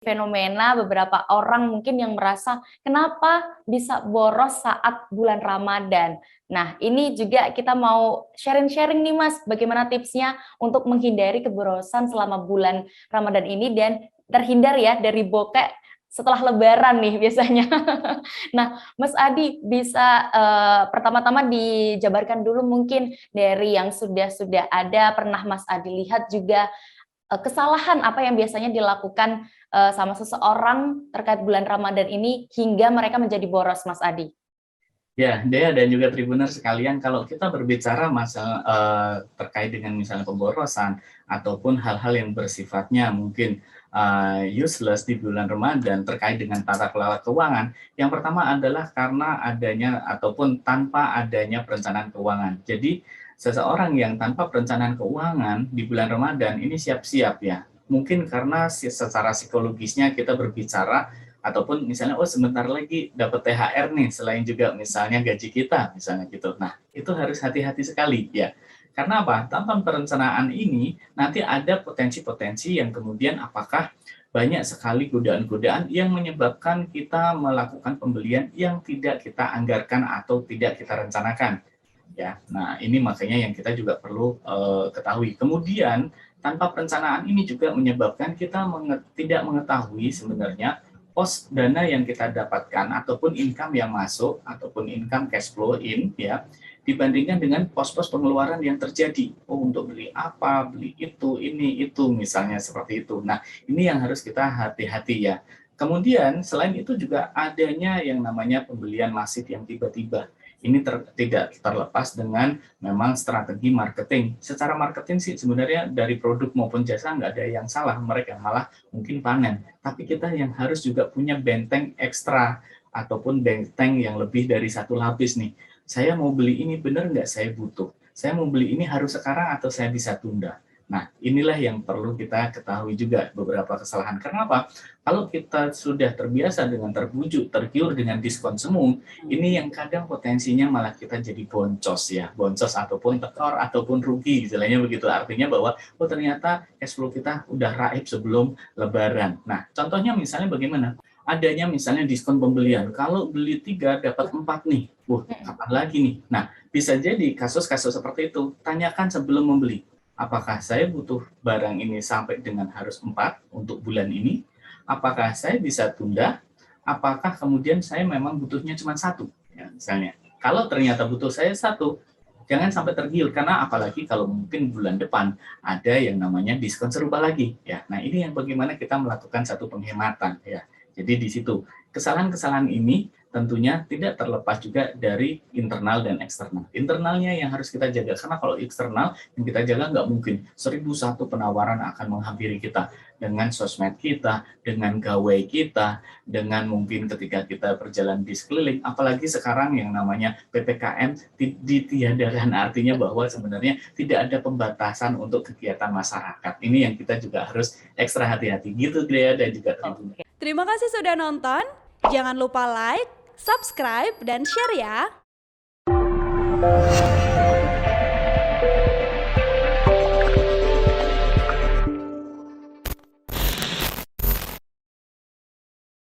fenomena beberapa orang mungkin yang merasa kenapa bisa boros saat bulan Ramadan. Nah, ini juga kita mau sharing-sharing nih Mas, bagaimana tipsnya untuk menghindari keborosan selama bulan Ramadan ini dan terhindar ya dari bokek setelah Lebaran nih biasanya. Nah, Mas Adi bisa pertama-tama dijabarkan dulu mungkin dari yang sudah ada pernah Mas Adi lihat juga kesalahan apa yang biasanya dilakukan sama seseorang terkait bulan Ramadan ini hingga mereka menjadi boros, Mas Adi? Ya, Dea dan juga Tribuner sekalian, kalau kita berbicara masalah terkait dengan misalnya pemborosan ataupun hal-hal yang bersifatnya mungkin useless di bulan Ramadan terkait dengan tata kelola keuangan, yang pertama adalah karena adanya ataupun tanpa adanya perencanaan keuangan. Jadi, seseorang yang tanpa perencanaan keuangan di bulan Ramadan ini siap-siap ya. Mungkin karena secara psikologisnya kita berbicara ataupun misalnya sebentar lagi dapat THR nih selain juga misalnya gaji kita misalnya gitu. Nah, itu harus hati-hati sekali ya. Karena apa? Tanpa perencanaan ini nanti ada potensi-potensi yang kemudian apakah banyak sekali godaan-godaan yang menyebabkan kita melakukan pembelian yang tidak kita anggarkan atau tidak kita rencanakan ya. Nah, ini makanya yang kita juga perlu ketahui. Kemudian tanpa perencanaan ini juga menyebabkan kita tidak mengetahui sebenarnya pos dana yang kita dapatkan ataupun income yang masuk ataupun income cash flow in ya dibandingkan dengan pos-pos pengeluaran yang terjadi. Untuk beli apa, beli itu, ini itu misalnya seperti itu. Nah, ini yang harus kita hati-hati ya. Kemudian selain itu juga adanya yang namanya pembelian masif yang tiba-tiba. Ini tidak terlepas dengan memang strategi marketing. Secara marketing sih sebenarnya dari produk maupun jasa nggak ada yang salah, mereka malah mungkin panen. Tapi kita yang harus juga punya benteng ekstra ataupun benteng yang lebih dari satu lapis nih. Saya mau beli ini benar nggak saya butuh? Saya mau beli ini harus sekarang atau saya bisa tunda? Nah, inilah yang perlu kita ketahui juga beberapa kesalahan. Kenapa? Kalau kita sudah terbiasa dengan terbujuk, tergiur dengan diskon semu, ini yang kadang potensinya malah kita jadi boncos ya, boncos ataupun tekor ataupun rugi, istilahnya begitu. Artinya bahwa ternyata cash flow kita udah raib sebelum Lebaran. Nah, contohnya misalnya bagaimana? Adanya misalnya diskon pembelian. Kalau beli 3 dapat 4 nih. Kapan lagi nih? Nah, bisa jadi kasus-kasus seperti itu. Tanyakan sebelum membeli. Apakah saya butuh barang ini sampai dengan harus 4 untuk bulan ini? Apakah saya bisa tunda? Apakah kemudian saya memang butuhnya cuma satu? Ya, misalnya, kalau ternyata butuh saya satu, jangan sampai tergiur karena apalagi kalau mungkin bulan depan ada yang namanya diskon serupa lagi. Ya, nah ini yang bagaimana kita melakukan satu penghematan. Ya, jadi di situ kesalahan-kesalahan ini tentunya tidak terlepas juga dari internal dan eksternal. Internalnya yang harus kita jaga, karena kalau eksternal yang kita jaga nggak mungkin 1001 penawaran akan menghampiri kita dengan sosmed kita, dengan gawai kita, dengan mungkin ketika kita berjalan di sekeliling, apalagi sekarang yang namanya PPKM ditiadakan, artinya bahwa sebenarnya tidak ada pembatasan untuk kegiatan masyarakat. Ini yang kita juga harus ekstra hati-hati gitu Dea dan juga Tribun. Terima kasih sudah nonton. Jangan lupa like, subscribe, dan share ya.